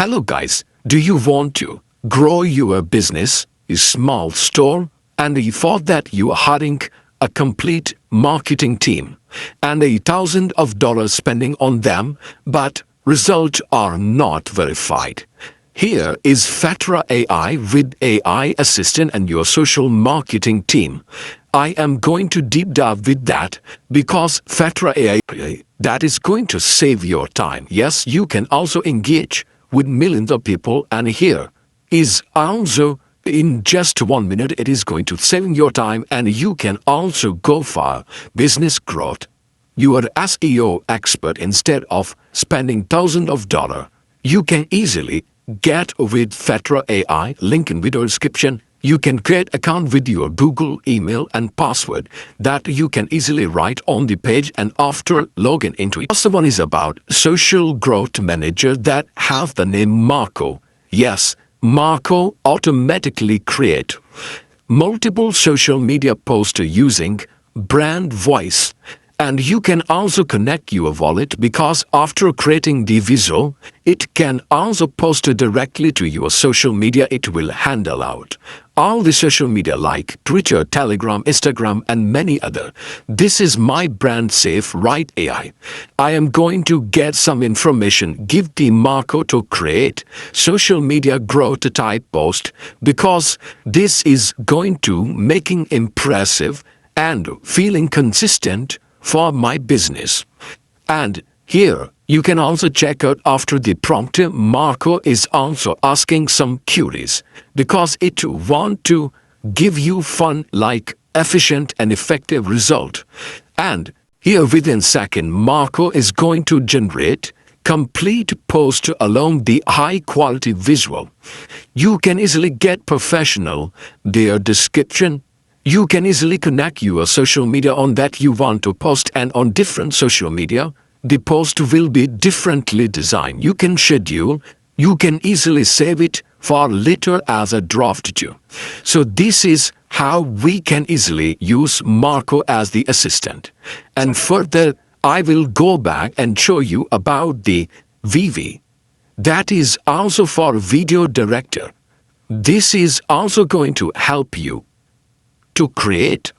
Hello guys, do you want to grow your business, a small store, and for that you are hiring a complete marketing team and $1,000 spending on them, but results are not verified. Here is Fatra AI with AI Assistant and your social marketing team. I am going to deep dive with that because Fatra AI that is going to save your time. Yes, you can also engage with millions of people, and here is also in just 1 minute it is going to save your time, and you can also go for business growth. You are SEO expert. Instead of spending thousands of dollars, you can easily get with Fatra AI, link in video description. You can create account with your Google email and password that you can easily write on the page, and after login into it. The first one is about social growth manager that have the name Marco. Yes, Marco automatically create multiple social media posts using brand voice. And you can also connect your wallet because after creating the visual, it can also post directly to your social media. It will handle out all the social media like Twitter, Telegram, Instagram, and many other. This is my brand safe right AI. I am going to get some information, give the Marco to create social media growth type post because this is going to making impressive and feeling consistent for my business. And here you can also check out after the prompt. Marco is also asking some queries because it want to give you fun like efficient and effective result. And here within second Marco is going to generate complete post along the high quality visual. You can easily get professional their description. You can easily connect your social media on that you want to post, and on different social media, the post will be differently designed. You can schedule, you can easily save it for later as a draft too. So this is how we can easily use Marco as the assistant. And further, I will go back and show you about the VV. That is also for video director. This is also going to help you to create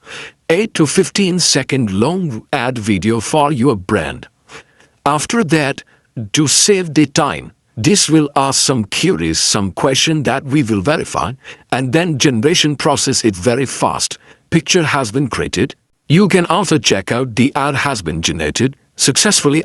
8 to 15 second long ad video for your brand. After that, to save the time, this will ask some queries, some question that we will verify, and then generation process it very fast. Picture has been created. You can also check out the ad has been generated successfully.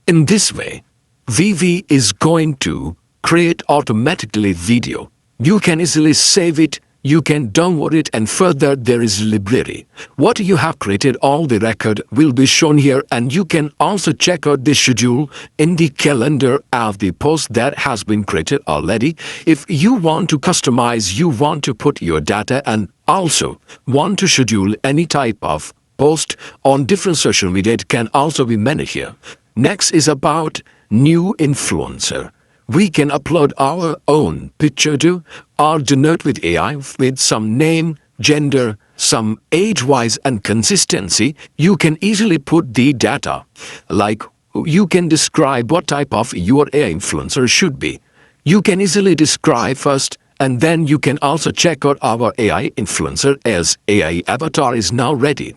In this way, VV is going to create automatically video. You can easily save it, you can download it, and further there is library. What you have created, all the record will be shown here, and you can also check out the schedule in the calendar of the post that has been created already. If you want to customize, you want to put your data and also want to schedule any type of post on different social media, it can also be managed here. Next is about new influencer. We can upload our own picture to or denote with AI with some name, gender, some age-wise and consistency. You can easily put the data, like you can describe what type of your AI influencer should be. You can easily describe first, and then you can also check out our AI influencer as AI avatar is now ready.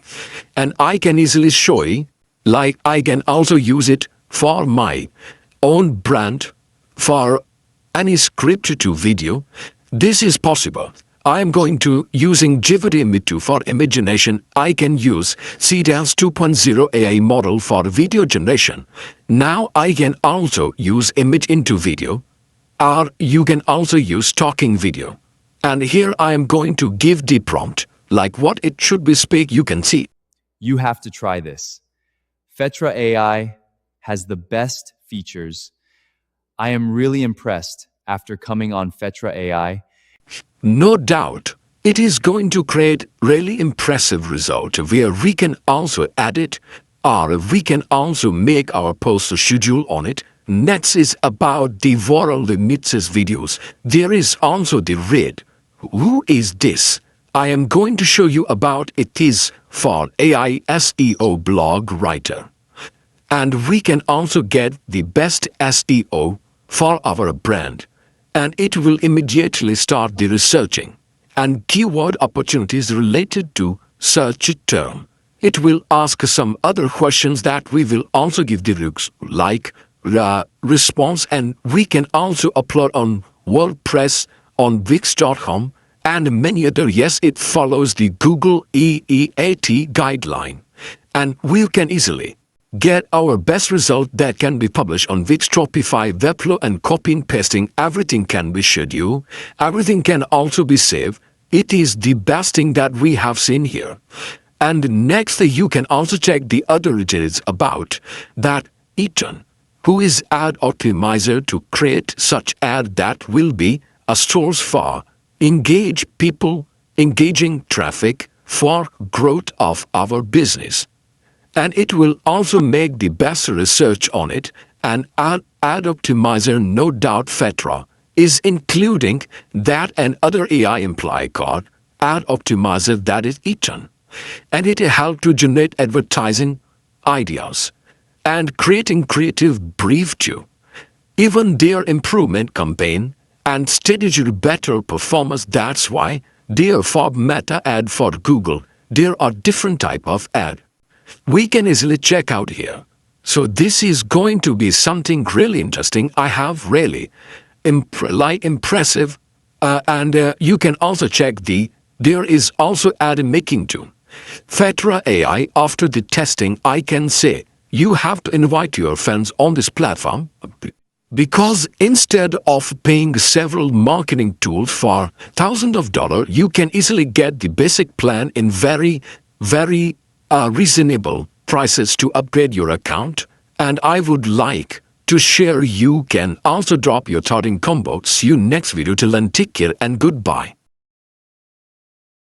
And I can easily show you, like I can also use it for my own brand, for any script to video. This is possible. I am going to using GPT Image for imagination. I can use CDAS 2.0 AI model for video generation. Now I can also use image into video, or you can also use talking video. And here I am going to give the prompt, like what it should be speak. You can see. You have to try this. Fatra AI has the best features. I am really impressed after coming on Fatra AI. No doubt, it is going to create really impressive result where we can also edit, or we can also make our post schedule on it. next is about the viral mixes videos. There is also the read. Who is this? I am going to show you about it is for AI SEO blog writer. And we can also get the best SEO for our brand. And it will immediately start the researching and keyword opportunities related to search term. It will ask some other questions that we will also give the response, and we can also upload on WordPress, on Wix.com, and many other. Yes, it follows the Google EEAT guideline, and we can easily get our best result that can be published on Wix, Shopify, Webflow, and copying pasting. Everything can be scheduled. Everything can also be saved. It is the best thing that we have seen here. And next, you can also check the other details about that Eaton, who is ad optimizer to create such ad that will be a source for engaging traffic for growth of our business. And it will also make the best research on it. And ad optimizer, no doubt Fetra is including that and other AI imply called ad optimizer that is Eaton. And it helps to generate advertising ideas and creating creative brief too. Even their improvement campaign and strategy better performance. That's why there for Meta ad for Google, there are different type of ad. We can easily check out here. So this is going to be something really interesting. I have really impressive. And you can also check there is also ad making too. Fetra AI, after the testing, I can say you have to invite your friends on this platform, because instead of paying several marketing tools for thousands of dollars, you can easily get the basic plan in very reasonable prices to upgrade your account. And I would like to share. You can also drop your thought in combo. See you next video. Till then, take care and goodbye.